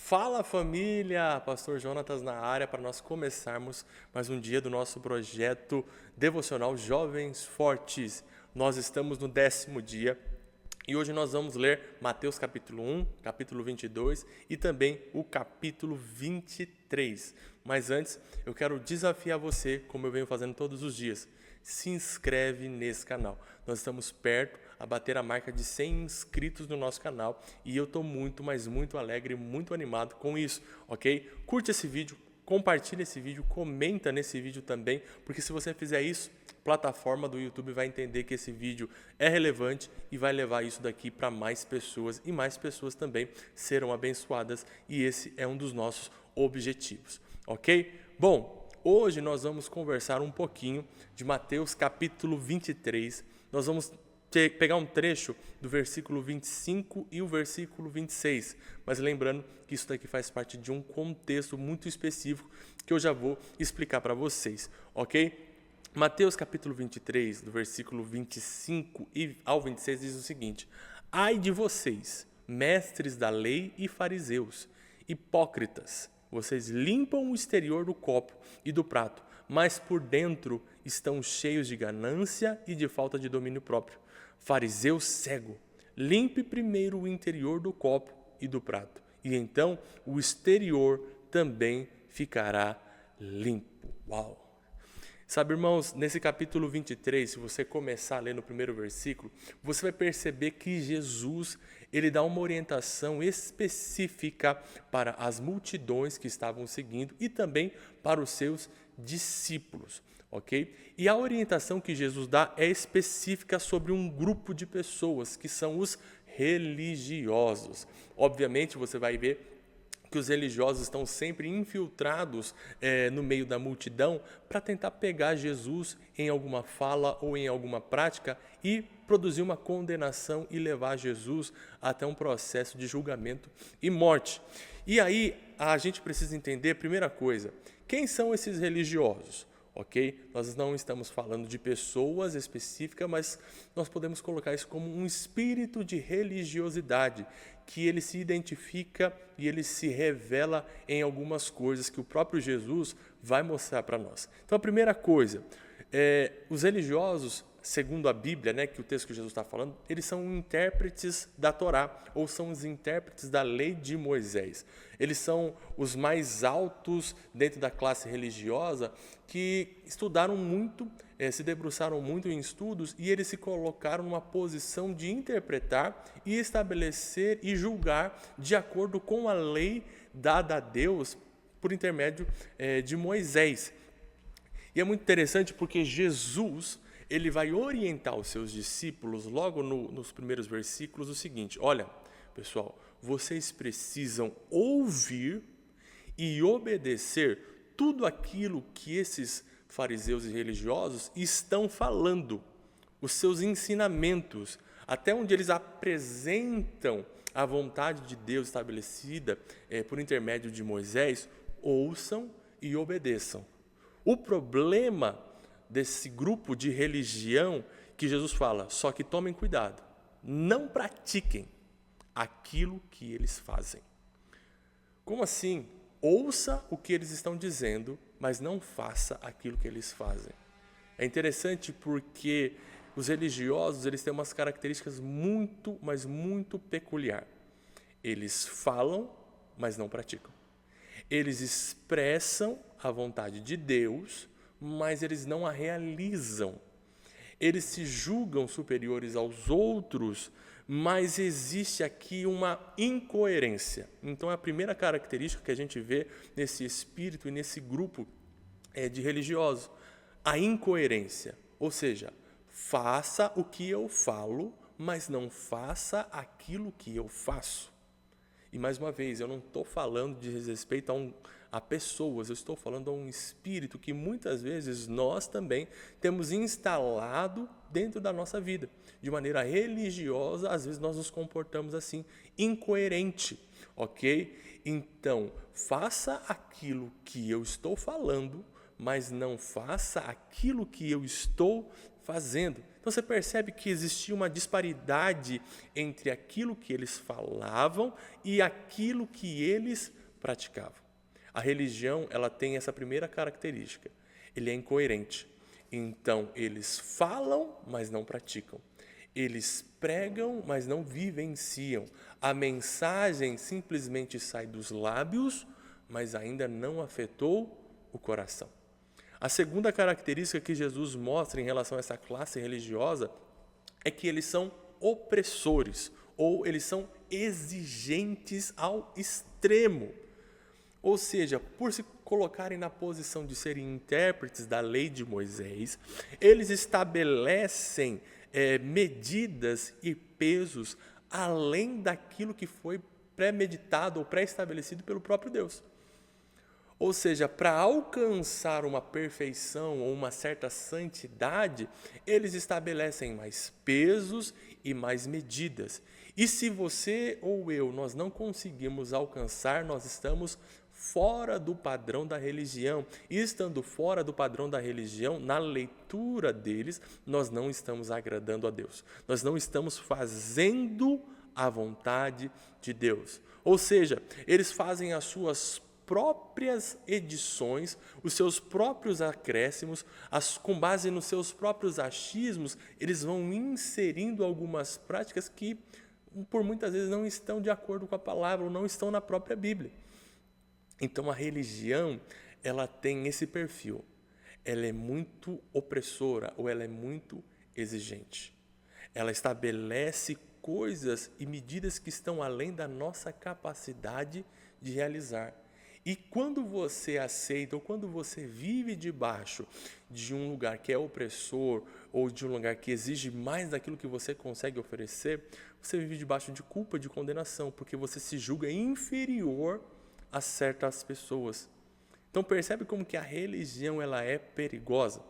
Fala família, Pastor Jonatas na área para nós começarmos mais um dia do nosso projeto devocional Jovens Fortes. Nós estamos no 10º dia e hoje nós vamos ler Mateus capítulo 1, capítulo 22 e também o capítulo 23. Mas antes eu quero desafiar você, como eu venho fazendo todos os dias, se inscreve nesse canal. Nós estamos perto a bater a marca de 100 inscritos no nosso canal e eu estou muito, mas muito alegre, muito animado com isso, ok? Curte esse vídeo, compartilha esse vídeo, comenta nesse vídeo também, porque se você fizer isso, a plataforma do YouTube vai entender que esse vídeo é relevante e vai levar isso daqui para mais pessoas e mais pessoas também serão abençoadas e esse é um dos nossos objetivos, ok? Bom, hoje nós vamos conversar um pouquinho de Mateus capítulo 23, nós vamos pegar um trecho do versículo 25 e o versículo 26, mas lembrando que isso daqui faz parte de um contexto muito específico que eu já vou explicar para vocês, ok? Mateus capítulo 23, do versículo 25 ao 26 diz o seguinte: Ai de vocês, mestres da lei e fariseus, hipócritas, vocês limpam o exterior do copo e do prato, mas por dentro estão cheios de ganância e de falta de domínio próprio. Fariseu cego, limpe primeiro o interior do copo e do prato, e então o exterior também ficará limpo. Uau! Sabe, irmãos, nesse capítulo 23, se você começar a ler no primeiro versículo, você vai perceber que Jesus, ele dá uma orientação específica para as multidões que estavam seguindo e também para os seus discípulos, ok? E a orientação que Jesus dá é específica sobre um grupo de pessoas, que são os religiosos. Obviamente, você vai ver que os religiosos estão sempre infiltrados no meio da multidão para tentar pegar Jesus em alguma fala ou em alguma prática e produzir uma condenação e levar Jesus até um processo de julgamento e morte. E aí a gente precisa entender, primeira coisa, quem são esses religiosos? Ok? Nós não estamos falando de pessoas específicas, mas nós podemos colocar isso como um espírito de religiosidade, que ele se identifica e ele se revela em algumas coisas que o próprio Jesus vai mostrar para nós. Então, a primeira coisa, os religiosos, segundo a Bíblia, né, que o texto que Jesus está falando, eles são intérpretes da Torá, ou são os intérpretes da lei de Moisés. Eles são os mais altos dentro da classe religiosa que estudaram muito, se debruçaram muito em estudos e eles se colocaram numa posição de interpretar e estabelecer e julgar de acordo com a lei dada a Deus por intermédio de Moisés. E é muito interessante porque Jesus, ele vai orientar os seus discípulos logo nos primeiros versículos o seguinte: olha, pessoal, vocês precisam ouvir e obedecer tudo aquilo que esses fariseus e religiosos estão falando, os seus ensinamentos, até onde eles apresentam a vontade de Deus estabelecida por intermédio de Moisés, ouçam e obedeçam. O problema desse grupo de religião que Jesus fala, só que tomem cuidado, não pratiquem aquilo que eles fazem. Como assim? Ouça o que eles estão dizendo, mas não faça aquilo que eles fazem. É interessante porque os religiosos, eles têm umas características muito, mas muito peculiar. Eles falam, mas não praticam. Eles expressam a vontade de Deus, mas eles não a realizam. Eles se julgam superiores aos outros, mas existe aqui uma incoerência. Então, é a primeira característica que a gente vê nesse espírito e nesse grupo de religiosos, a incoerência. Ou seja, faça o que eu falo, mas não faça aquilo que eu faço. E mais uma vez, eu não estou falando de respeito a pessoas, eu estou falando a um espírito que muitas vezes nós também temos instalado dentro da nossa vida. De maneira religiosa, às vezes nós nos comportamos assim, incoerente, ok? Então, faça aquilo que eu estou falando, mas não faça aquilo que eu estou fazendo. Então você percebe que existia uma disparidade entre aquilo que eles falavam e aquilo que eles praticavam. A religião, ela tem essa primeira característica. Ele é incoerente. Então, eles falam, mas não praticam. Eles pregam, mas não vivenciam. A mensagem simplesmente sai dos lábios, mas ainda não afetou o coração. A segunda característica que Jesus mostra em relação a essa classe religiosa é que eles são opressores, ou eles são exigentes ao extremo. Ou seja, por se colocarem na posição de serem intérpretes da lei de Moisés, eles estabelecem medidas e pesos além daquilo que foi premeditado ou pré-estabelecido pelo próprio Deus. Ou seja, para alcançar uma perfeição ou uma certa santidade, eles estabelecem mais pesos e mais medidas. E se você ou eu, nós não conseguimos alcançar, nós estamos fora do padrão da religião. E estando fora do padrão da religião, na leitura deles, nós não estamos agradando a Deus. Nós não estamos fazendo a vontade de Deus. Ou seja, eles fazem as suas próprias edições, os seus próprios acréscimos, com base nos seus próprios achismos, eles vão inserindo algumas práticas que, por muitas vezes, não estão de acordo com a palavra ou não estão na própria Bíblia. Então, a religião, ela tem esse perfil. Ela é muito opressora ou ela é muito exigente. Ela estabelece coisas e medidas que estão além da nossa capacidade de realizar. E quando você aceita ou quando você vive debaixo de um lugar que é opressor ou de um lugar que exige mais daquilo que você consegue oferecer, você vive debaixo de culpa, de condenação, porque você se julga inferior a certas pessoas. Então percebe como que a religião ela é perigosa.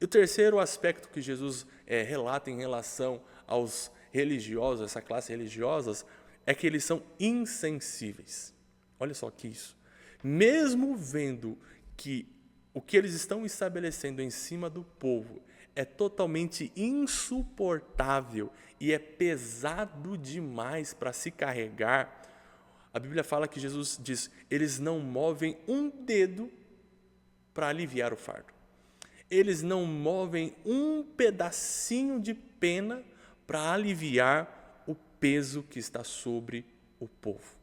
E o terceiro aspecto que Jesus relata em relação aos religiosos, essa classe religiosa, é que eles são insensíveis. Olha só que isso. Mesmo vendo que o que eles estão estabelecendo em cima do povo é totalmente insuportável e é pesado demais para se carregar, a Bíblia fala que Jesus diz, eles não movem um dedo para aliviar o fardo. Eles não movem um pedacinho de pena para aliviar o peso que está sobre o povo.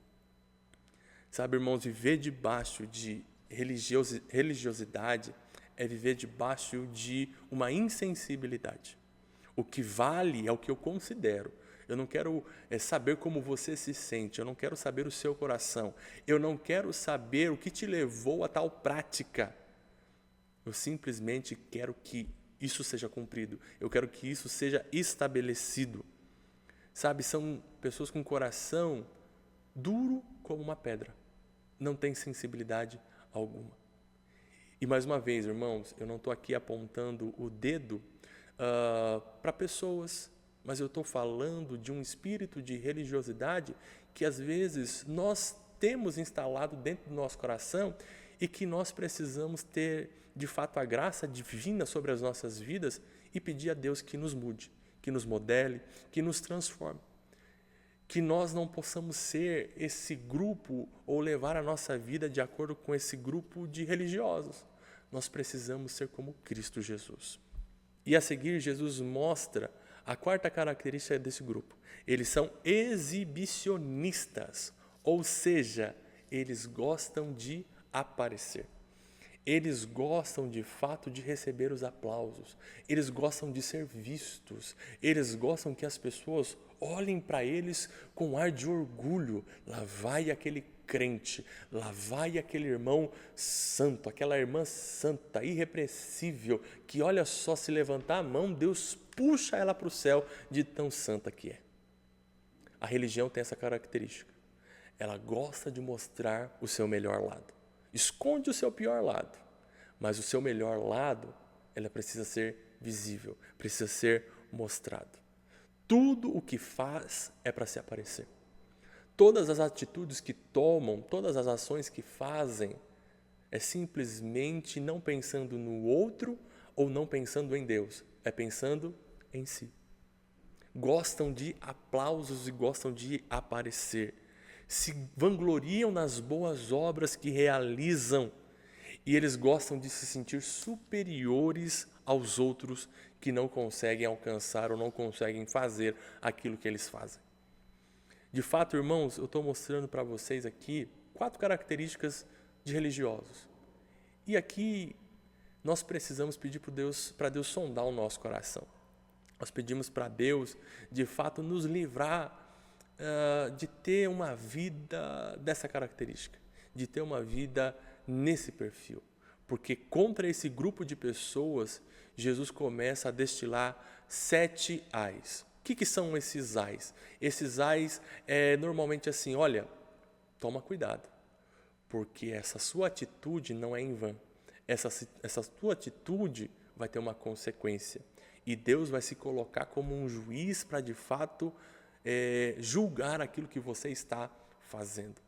Sabe, irmãos, viver debaixo de religiosidade é viver debaixo de uma insensibilidade. O que vale é o que eu considero. Eu não quero saber como você se sente, eu não quero saber o seu coração, eu não quero saber o que te levou a tal prática. Eu simplesmente quero que isso seja cumprido, eu quero que isso seja estabelecido. Sabe, são pessoas com coração duro como uma pedra. Não tem sensibilidade alguma. E mais uma vez, irmãos, eu não estou aqui apontando o dedo para pessoas, mas eu estou falando de um espírito de religiosidade que às vezes nós temos instalado dentro do nosso coração e que nós precisamos ter de fato a graça divina sobre as nossas vidas e pedir a Deus que nos mude, que nos modele, que nos transforme. Que nós não possamos ser esse grupo ou levar a nossa vida de acordo com esse grupo de religiosos. Nós precisamos ser como Cristo Jesus. E a seguir, Jesus mostra a quarta característica desse grupo. Eles são exibicionistas, ou seja, eles gostam de aparecer. Eles gostam de fato de receber os aplausos, eles gostam de ser vistos, eles gostam que as pessoas olhem para eles com ar de orgulho. Lá vai aquele crente, lá vai aquele irmão santo, aquela irmã santa, irrepreensível, que olha só, se levantar a mão, Deus puxa ela para o céu de tão santa que é. A religião tem essa característica, ela gosta de mostrar o seu melhor lado. Esconde o seu pior lado, mas o seu melhor lado, ela precisa ser visível, precisa ser mostrado. Tudo o que faz é para se aparecer. Todas as atitudes que tomam, todas as ações que fazem, é simplesmente não pensando no outro ou não pensando em Deus, é pensando em si. Gostam de aplausos e gostam de aparecer. Se vangloriam nas boas obras que realizam e eles gostam de se sentir superiores aos outros que não conseguem alcançar ou não conseguem fazer aquilo que eles fazem. De fato, irmãos, eu estou mostrando para vocês aqui 4 características de religiosos. E aqui nós precisamos pedir para Deus sondar o nosso coração. Nós pedimos para Deus, de fato, nos livrar de ter uma vida dessa característica, de ter uma vida nesse perfil. Porque contra esse grupo de pessoas, Jesus começa a destilar 7 ais. O que são esses ais? Esses ais é normalmente assim, olha, toma cuidado, porque essa sua atitude não é em vão. Essa tua atitude vai ter uma consequência. E Deus vai se colocar como um juiz para, de fato, julgar aquilo que você está fazendo.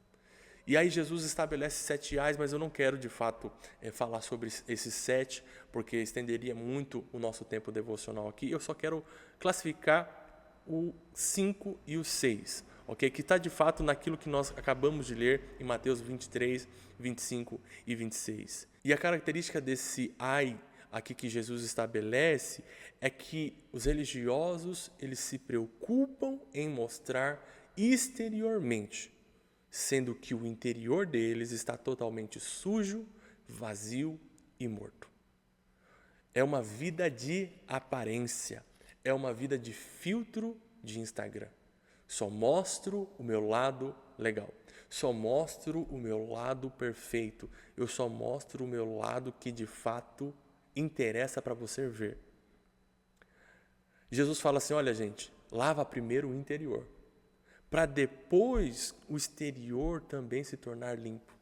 E aí Jesus estabelece 7 ais, mas eu não quero, de fato, falar sobre esses 7, porque estenderia muito o nosso tempo devocional aqui. Eu só quero classificar o 5 e o 6, ok? Que está, de fato, naquilo que nós acabamos de ler em Mateus 23, 25 e 26. E a característica desse ai aqui que Jesus estabelece é que os religiosos, eles se preocupam em mostrar exteriormente, sendo que o interior deles está totalmente sujo, vazio e morto. É uma vida de aparência, é uma vida de filtro de Instagram. Só mostro o meu lado legal, só mostro o meu lado perfeito, eu só mostro o meu lado que de fato interessa para você ver. Jesus fala assim, olha gente, lava primeiro o interior, para depois o exterior também se tornar limpo.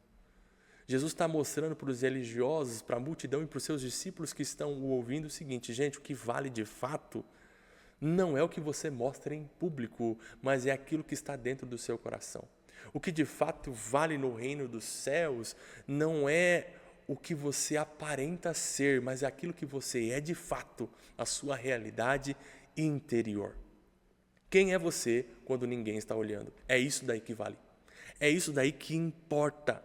Jesus está mostrando para os religiosos, para a multidão e para os seus discípulos que estão o ouvindo o seguinte, gente, o que vale de fato não é o que você mostra em público, mas é aquilo que está dentro do seu coração. O que de fato vale no reino dos céus não é o que você aparenta ser, mas é aquilo que você é de fato, a sua realidade interior. Quem é você quando ninguém está olhando? É isso daí que vale. É isso daí que importa.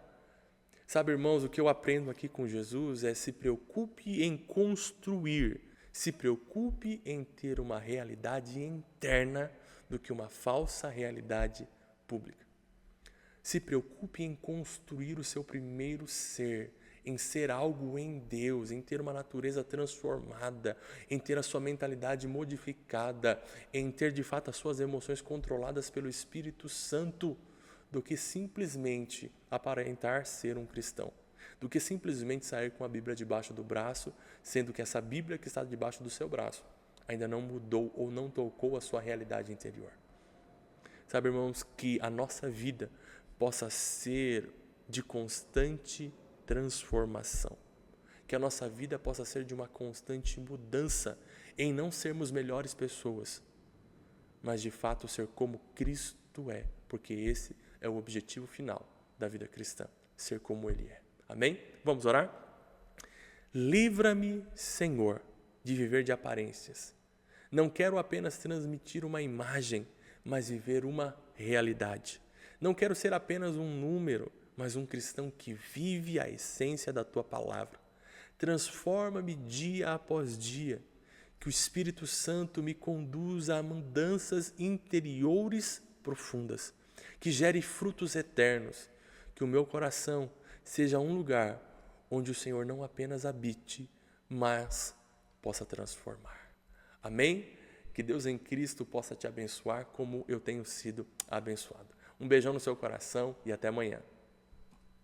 Sabe, irmãos, o que eu aprendo aqui com Jesus é se preocupe em construir, se preocupe em ter uma realidade interna do que uma falsa realidade pública. Se preocupe em construir o seu primeiro ser, em ser algo em Deus, em ter uma natureza transformada, em ter a sua mentalidade modificada, em ter de fato as suas emoções controladas pelo Espírito Santo, do que simplesmente aparentar ser um cristão, do que simplesmente sair com a Bíblia debaixo do braço, sendo que essa Bíblia que está debaixo do seu braço ainda não mudou ou não tocou a sua realidade interior. Sabe, irmãos, que a nossa vida possa ser de constante transformação, que a nossa vida possa ser de uma constante mudança, em não sermos melhores pessoas, mas de fato ser como Cristo é, porque esse é o objetivo final da vida cristã, ser como Ele é. Amém? Vamos orar? Livra-me, Senhor, de viver de aparências. Não quero apenas transmitir uma imagem, mas viver uma realidade. Não quero ser apenas um número, mas um cristão que vive a essência da Tua palavra. Transforma-me dia após dia, que o Espírito Santo me conduza a mudanças interiores profundas, que gere frutos eternos, que o meu coração seja um lugar onde o Senhor não apenas habite, mas possa transformar. Amém? Que Deus em Cristo possa te abençoar como eu tenho sido abençoado. Um beijão no seu coração e até amanhã.